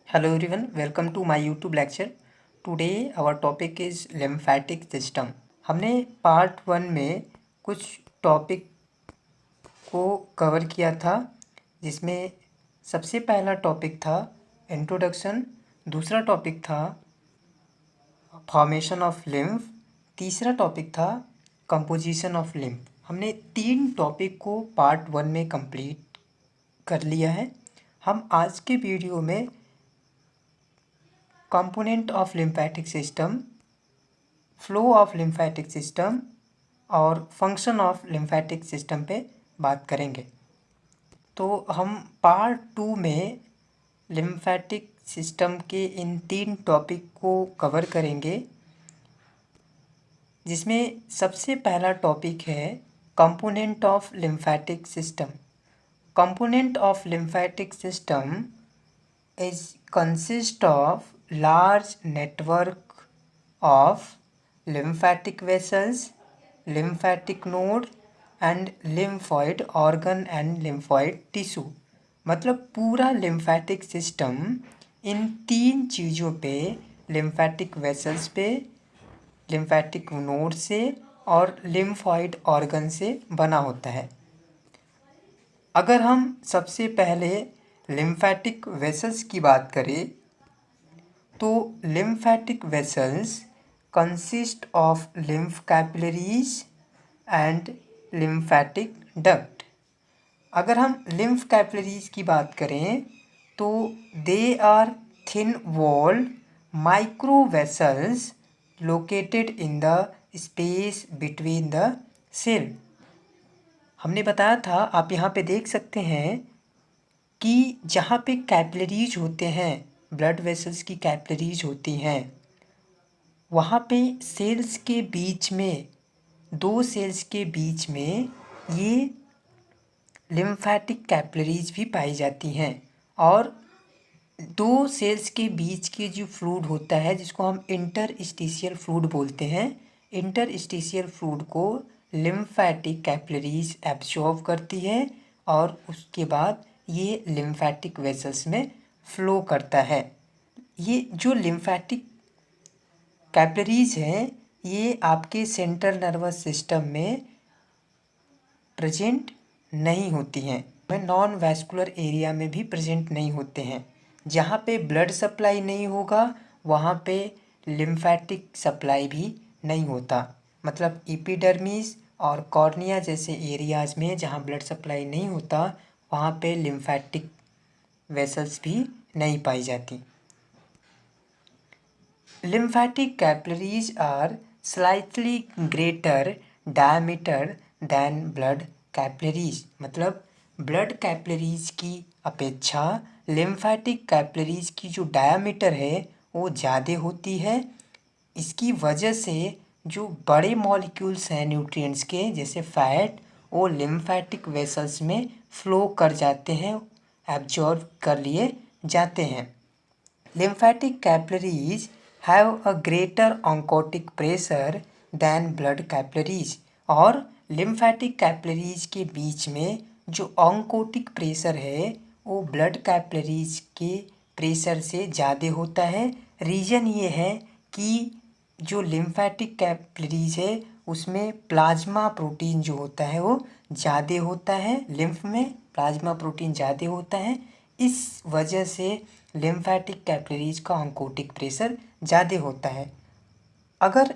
Hello everyone, welcome to my YouTube lecture. Today our topic is lymphatic system. हमने part 1 में कुछ topic को cover किया था, जिसमें सबसे पहला टॉपिक था इंट्रोडक्शन, दूसरा टॉपिक था फॉर्मेशन ऑफ लिम्फ, तीसरा टॉपिक था कंपोजिशन ऑफ लिम्फ। हमने 3 टॉपिक को पार्ट 1 में कंप्लीट कर लिया है। हम आज के वीडियो में component of lymphatic system, flow of lymphatic system और फंक्शन ऑफ लिम्फेटिक सिस्टम पे बात करेंगे। तो हम पार्ट 2 में लिम्फेटिक सिस्टम के इन 3 टॉपिक को कवर करेंगे, जिसमें सबसे पहला टॉपिक है component of lymphatic system. Component of lymphatic system is consist of large network of lymphatic vessels, lymphatic node and lymphoid organ and lymphoid tissue। मतलब पूरा lymphatic system इन 3 चीज़ों पे, lymphatic vessels पे, lymphatic node से और lymphoid organ से बना होता है। अगर हम सबसे पहले लिम्फेटिक वेसल्स की बात करें तो lymphatic vessels consist of lymph capillaries and lymphatic duct. अगर हम लिम्फ कैपिलरीज की बात करें तो they are thin walled micro vessels located in the space between the cell. हमने बताया था, आप यहाँ पे देख सकते हैं कि जहाँ पे कैपिलरीज होते हैं, ब्लड वेसल्स की कैपिलरीज होती हैं, वहाँ पे सेल्स के बीच में, 2 सेल्स के बीच में ये लिम्फेटिक कैपिलरीज भी पाई जाती हैं। और 2 सेल्स के बीच के जो फ्लूइड होता है, जिसको हम इंटरस्टिशियल फ्लूइड बोलते हैं, इंटरस्टिशियल फ्लूइड को लिम्फेटिक कैपिलरीज एब्जॉर्ब करती है और उसके बाद ये लिम्फेटिक वेसल्स में फ्लो करता है। ये जो लिम्फेटिक कैपिलरीज हैं, ये आपके सेंट्रल नर्वस सिस्टम में प्रेजेंट नहीं होती हैं, नॉन वैस्कुलर एरिया में भी प्रेजेंट नहीं होते हैं। जहाँ पे ब्लड सप्लाई नहीं होगा वहाँ पे लिम्फेटिक सप्लाई भी नहीं होता। मतलब एपिडर्मिस और कॉर्निया जैसे एरियाज में जहाँ ब्लड सप्लाई नहीं होता, वहाँ पे लिम्फेटिक वेसल्स भी नहीं पाई जाती। Lymphatic capillaries are slightly greater diameter than blood capillaries. मतलब ब्लड कैपिलरीज की अपेक्षा लिम्फेटिक कैपिलरीज की जो डायमीटर है वो ज़्यादा होती है। इसकी वजह से जो बड़े मॉलिक्यूल्स हैं न्यूट्रिएंट्स के, जैसे फैट, वो लिम्फेटिक वेसल्स में फ्लो कर जाते हैं, एब्जॉर्ब कर लिए जाते हैं। Lymphatic capillaries have a greater oncotic pressure than blood capillaries. और लिम्फेटिक कैपिलरीज के बीच में जो ऑन्कोटिक प्रेशर है वो ब्लड कैपिलरीज के प्रेशर से ज़्यादा होता है। रीज़न ये है कि जो लिम्फेटिक कैपिलरीज है उसमें प्लाज्मा प्रोटीन जो होता है वो ज़्यादा होता है, लिम्फ में प्लाज्मा प्रोटीन ज़्यादा होता है। इस वजह से लिम्फेटिक कैपिलरीज का ऑन्कोटिक प्रेशर ज़्यादा होता है। अगर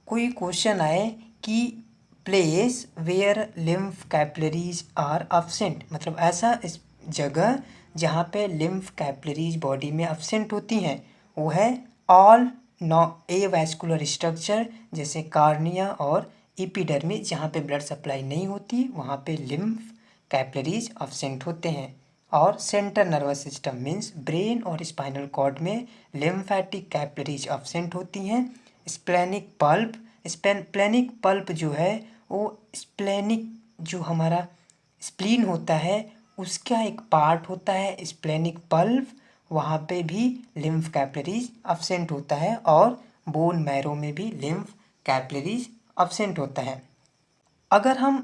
कोई क्वेश्चन आए कि place where lymph capillaries are absent, मतलब ऐसा इस जगह जहाँ पे लिम्फ कैपिलरीज बॉडी में एब्सेंट होती हैं, वो है ऑल एवास्कुलर स्ट्रक्चर, जैसे कार्निया और एपिडर्मिस। जहाँ पे ब्लड सप्लाई नहीं होती वहाँ पे लिम्फ कैपिलरीज एब्सेंट होते हैं। और central nervous system means brain और स्पाइनल कॉर्ड में लिम्फेटिक कैपिलरीज एब्सेंट होती हैं। स्प्लेनिक पल्प जो है वो स्प्लेनिक, जो हमारा स्प्लीन होता है उसका एक पार्ट होता है स्प्लेनिक पल्प, वहाँ पे भी लिम्फ कैपिलरीज एब्सेंट होता है। और बोन मैरो में भी लिम्फ कैपिलरीज एब्सेंट होता है। अगर हम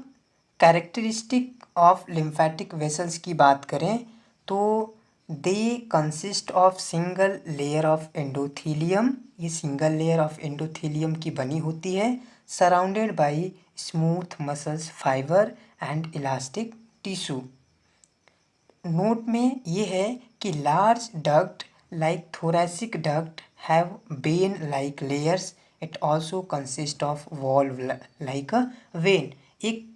कैरेक्टरिस्टिक ऑफ लिम्फेटिक वेसल्स की बात करें तो they consist of single layer of endothelium, ये सिंगल लेयर ऑफ एंडोथीलियम की बनी होती है, surrounded by smooth muscles fibre and elastic tissue. Note में ये है कि large duct like thoracic duct have when like layers, it also consist of valve like a when. एक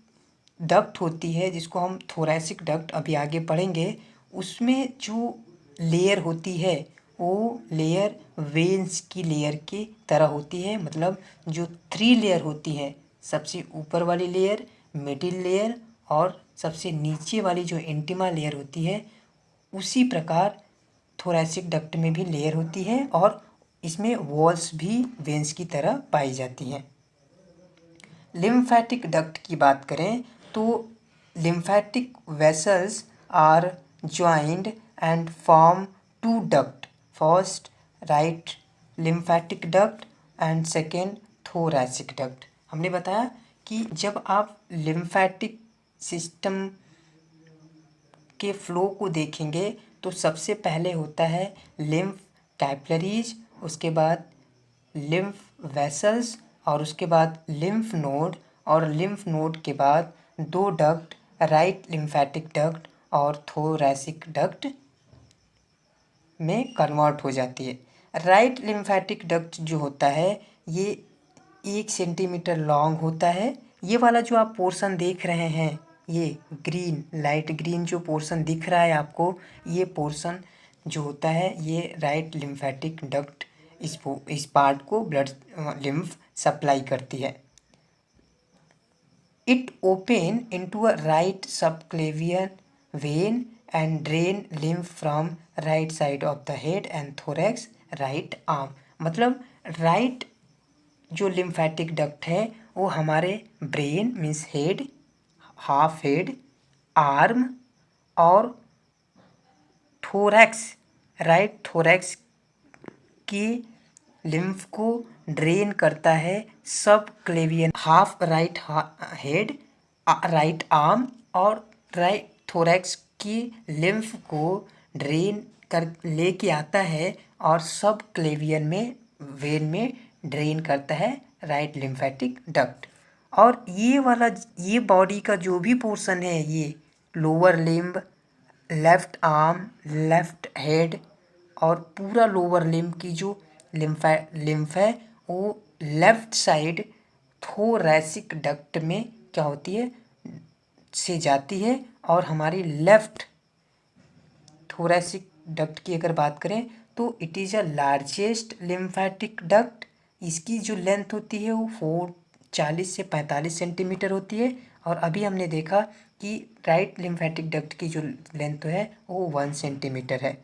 डक्ट होती है जिसको हम थोरैसिक डक्ट अभी आगे पढ़ेंगे, उसमें जो लेयर होती है वो लेयर वेन्स की लेयर की तरह होती है। मतलब जो 3 लेयर होती है, सबसे ऊपर वाली लेयर, मिडिल लेयर और सबसे नीचे वाली जो इंटिमा लेयर होती है, उसी प्रकार थोरैसिक डक्ट में भी लेयर होती है और इसमें वॉल्स भी वेन्स की तरह पाई जाती हैं। लिम्फैटिक डक्ट की बात करें तो lymphatic vessels are joined and form 2 duct, first right lymphatic duct and second thoracic duct. हमने बताया कि जब आप लिम्फैटिक सिस्टम के फ्लो को देखेंगे तो सबसे पहले होता है लिम्फ कैपिलरीज, उसके बाद लिम्फ वेसल्स और उसके बाद लिम्फ नोड, और लिम्फ नोड के बाद 2 डक्ट, राइट लिम्फैटिक डक्ट और थोरैसिक डक्ट में कन्वर्ट हो जाती है। राइट लिम्फैटिक डक्ट जो होता है ये 1 सेंटीमीटर लॉन्ग होता है। ये वाला जो आप पोर्शन देख रहे हैं, ये ग्रीन लाइट ग्रीन जो पोर्शन दिख रहा है आपको, ये पोर्शन जो होता है ये राइट लिम्फैटिक डक्ट इस पार्ट को ब्लड लिम्फ सप्लाई करती है। It open into a right subclavian when and drain lymph from right side of the head and thorax right arm. मतलब राइट जो लिम्फैटिक डक्ट है वो हमारे brain means head, half head, arm और thorax, right thorax की lymph को drain करता है सब क्लेवियन, half right head, right arm और राइट थोरैक्स की लिम्फ को ड्रेन कर लेके आता है और सब क्लेवियन में वेन में ड्रेन करता है राइट लिम्फैटिक डक्ट। और ये वाला ये बॉडी का जो भी पोर्शन है, ये lower limb, left arm, left head और पूरा लोअर लिम्ब की जो लिम्फ है वो लेफ्ट साइड थोरैसिक डक्ट में क्या होती है से जाती है। और हमारी लेफ्ट थोरैसिक डक्ट की अगर बात करें तो it is a largest lymphatic duct. इसकी जो लेंथ होती है वो 40 से 45 सेंटीमीटर होती है। और अभी हमने देखा कि राइट लिम्फैटिक डक्ट की जो लेंथ है वो 1 सेंटीमीटर है,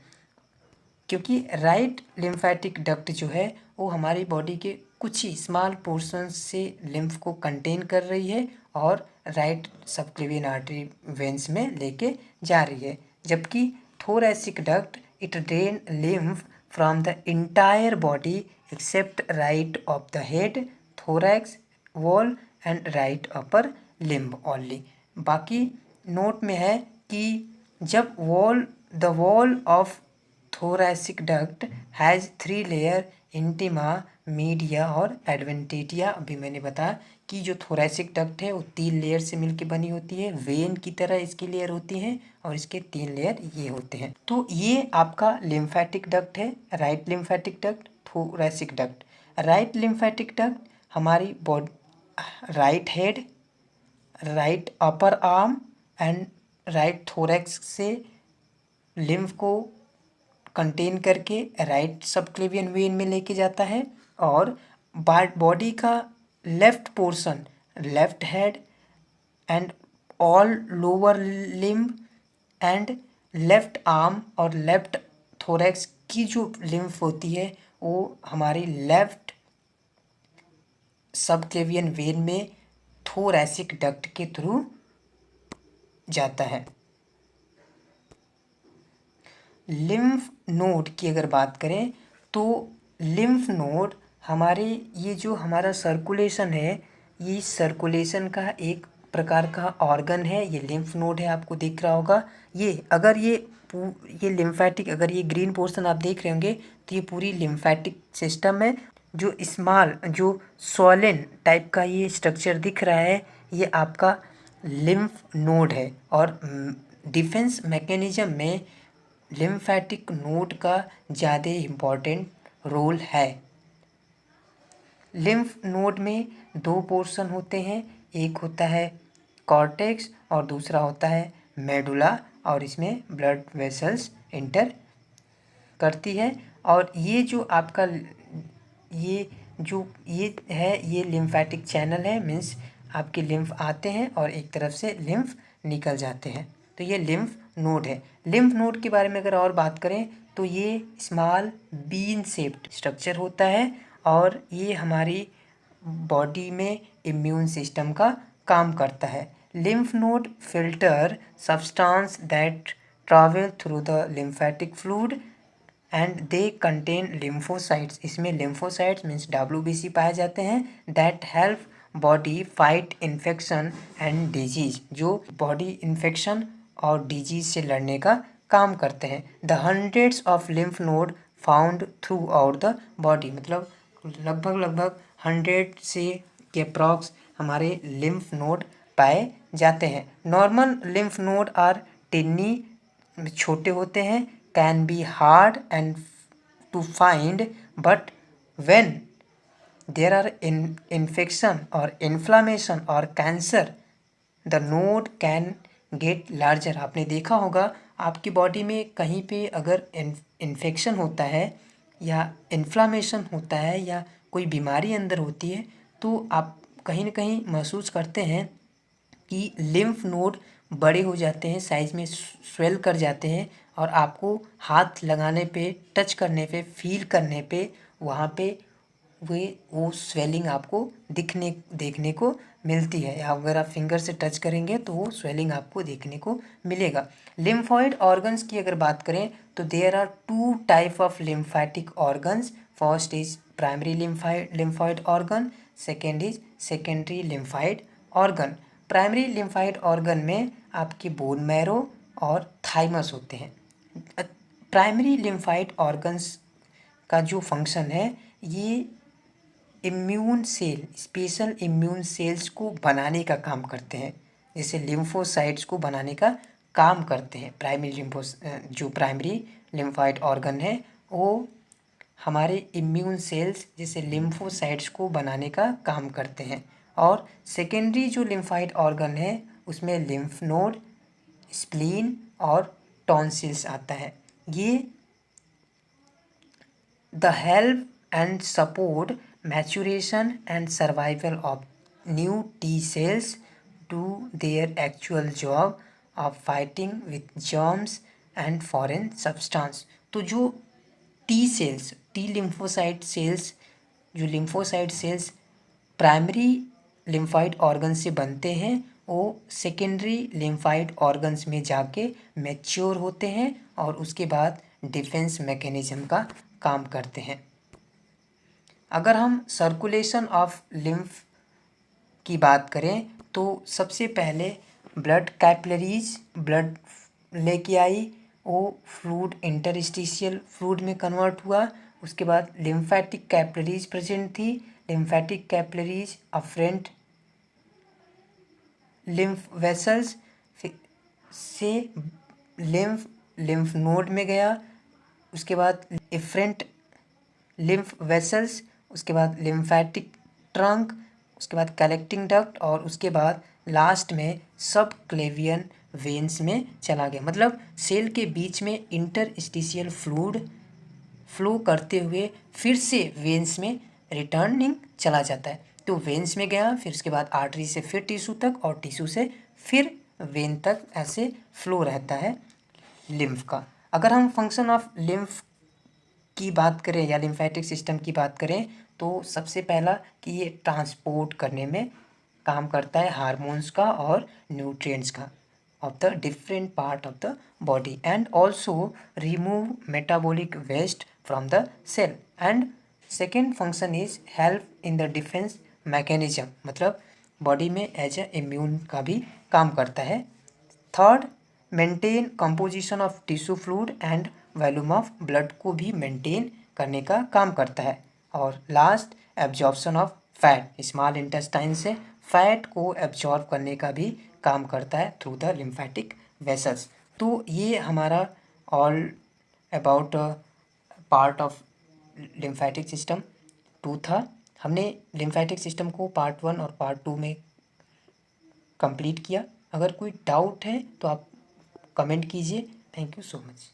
क्योंकि राइट लिम्फैटिक डक्ट जो है वो हमारी बॉडी के कुछ ही स्मॉल पोर्शन से लिम्फ को कंटेन कर रही है और राइट सबक्लेवियन आर्टरी वेन्स में लेके जा रही है। जबकि thoracic duct it drain lymph from the entire body except right of the head, thorax wall and right upper limb only. बाकी नोट में है कि जब the wall of thoracic duct has 3 layer, intima, media और adventitia. अभी मैंने बताया कि जो थोरैसिक डक्ट है वो 3 लेयर से मिलकर बनी होती है, वेन की तरह इसकी लेयर होती हैं और इसके 3 लेयर ये होते हैं। तो ये आपका लिम्फैटिक डक्ट है, right lymphatic duct, thoracic duct. Right lymphatic duct हमारी body right head, right upper arm and right thorax से लिम्फ को कंटेन करके राइट सबक्लेवियन वेन में लेके जाता है। और बॉडी का left portion, left head and all lower limb and left arm और लेफ्ट थोरैक्स की जो लिम्फ होती है वो हमारी लेफ्ट सबक्लेवियन वेन में थोरैसिक डक्ट के थ्रू जाता है। लिम्फ नोड की अगर बात करें तो लिम्फ नोड हमारे ये जो हमारा सर्कुलेशन है, ये सर्कुलेशन का एक प्रकार का ऑर्गन है। ये लिम्फ नोड है, आपको दिख रहा होगा। ये अगर ये ये लिम्फेटिक, अगर ये ग्रीन पोर्शन आप देख रहे होंगे तो ये पूरी लिम्फेटिक सिस्टम है। जो स्मॉल जो स्वॉलन टाइप का ये स्ट्रक्चर दिख रहा है ये आपका लिम्फ नोड है। और डिफेंस मैकेनिज्म में लिम्फेटिक नोड का ज़्यादा इम्पॉर्टेंट रोल है। लिम्फ नोड में दो पोर्शन होते हैं, एक होता है कॉर्टेक्स और दूसरा होता है मेडुला, और इसमें ब्लड वेसल्स इंटर करती है। और ये जो आपका ये है ये लिम्फेटिक चैनल है, मीन्स आपके लिम्फ आते हैं और एक तरफ से लिम्फ निकल जाते हैं, तो ये लिम्फ नोड है। लिम्फ नोड के बारे में अगर और बात करें तो ये स्मॉल बीन शेप्ड स्ट्रक्चर होता है और ये हमारी बॉडी में इम्यून सिस्टम का काम करता है। Lymph node filter substance that travel through the lymphatic fluid and they contain lymphocytes. इसमें लिम्फोसाइट्स मीन्स WBC पाए जाते हैं that help body fight infection and disease, जो बॉडी इन्फेक्शन और डिजीज से लड़ने का काम करते हैं। The hundreds of lymph node found through out the body, मतलब लगभग 100 से के अप्रॉक्स हमारे लिम्फ नोड पाए जाते हैं। Normal lymph node are tiny, छोटे होते हैं, can be hard and to find, but when there are infection और इन्फ्लामेशन और cancer the node can get larger. आपने देखा होगा आपकी बॉडी में कहीं पे अगर इन्फेक्शन होता है या इन्फ्लामेशन होता है या कोई बीमारी अंदर होती है तो आप कहीं ना कहीं महसूस करते हैं कि लिम्फ नोड बड़े हो जाते हैं, साइज में स्वेल कर जाते हैं और आपको हाथ लगाने पे, टच करने पे, फील करने पे वहाँ पे वो स्वेलिंग आपको देखने को मिलती है। या अगर आप फिंगर से टच करेंगे तो वो स्वेलिंग आपको देखने को मिलेगा। लिम्फॉइड ऑर्गन्स की अगर बात करें तो there are 2 type of lymphatic organs. First is primary lymphoid organ, second is secondary lymphoid organ. Primary lymphoid organ में आपके बोन मैरो और थाइमस होते हैं। प्राइमरी लिम्फॉइड ऑर्गन्स का जो फंक्शन है ये immune cell, special immune cells को बनाने का काम करते हैं, जैसे लिम्फोसाइट्स को बनाने का काम करते हैं। जो प्राइमरी लिम्फॉइड ऑर्गन है वो हमारे इम्यून सेल्स जैसे लिम्फोसाइट्स को बनाने का काम करते हैं। और सेकेंडरी जो लिम्फॉइड ऑर्गन है उसमें लिम्फ नोड, स्प्लीन और टॉन्सिल्स आता है। ये the help and support maturation and survival of new T cells do their actual job of fighting with germs and foreign substance। तो जो T cells, T lymphocyte cells, जो lymphocyte cells primary lymphoid organ से बनते हैं वो secondary lymphoid organs में जाके mature होते हैं और उसके बाद डिफेंस मैकेनिज्म का काम करते हैं। अगर हम सर्कुलेशन ऑफ लिम्फ की बात करें तो सबसे पहले ब्लड कैपिलरीज ब्लड लेके आई, वो फ्लूइड इंटरस्टिशियल फ्लूइड में कन्वर्ट हुआ। उसके बाद लिम्फेटिक कैपिलरीज प्रेजेंट थी। Lymphatic capillaries afferent lymph vessels से लिम्फ नोड में गया। उसके बाद इफरेंट लिम्फ वेसल्स, उसके बाद लिम्फेटिक ट्रंक, उसके बाद कलेक्टिंग डक्ट और उसके बाद लास्ट में सब क्लेवियन वेन्स में चला गया। मतलब सेल के बीच में इंटरस्टिशियल फ्लूइड फ्लो करते हुए फिर से वेन्स में रिटर्निंग चला जाता है। तो वेन्स में गया, फिर उसके बाद आर्टरी से फिर टिश्यू तक और टिश्यू से फिर वेन तक, ऐसे फ्लो रहता है लिम्फ का। अगर हम फंक्शन ऑफ लिम्फ की बात करें या लिम्फेटिक सिस्टम की बात करें तो सबसे पहला कि ये ट्रांसपोर्ट करने में काम करता है हार्मोन्स का और न्यूट्रिएंट्स का of the different part of the body and also remove metabolic waste from the cell and second function is help in the defense mechanism, मतलब बॉडी में एज ए इम्यून का भी काम करता है। Third maintain composition of tissue fluid and volume of blood को भी maintain करने का काम करता है। और last, absorption of fat, small intestine से फैट को एब्जॉर्ब करने का भी काम करता है थ्रू द लिम्फेटिक वेसल्स। तो ये हमारा all about part of lymphatic system 2 था। हमने लिम्फेटिक सिस्टम को पार्ट 1 और पार्ट 2 में कंप्लीट किया। अगर कोई डाउट है तो आप कमेंट कीजिए। Thank you so much.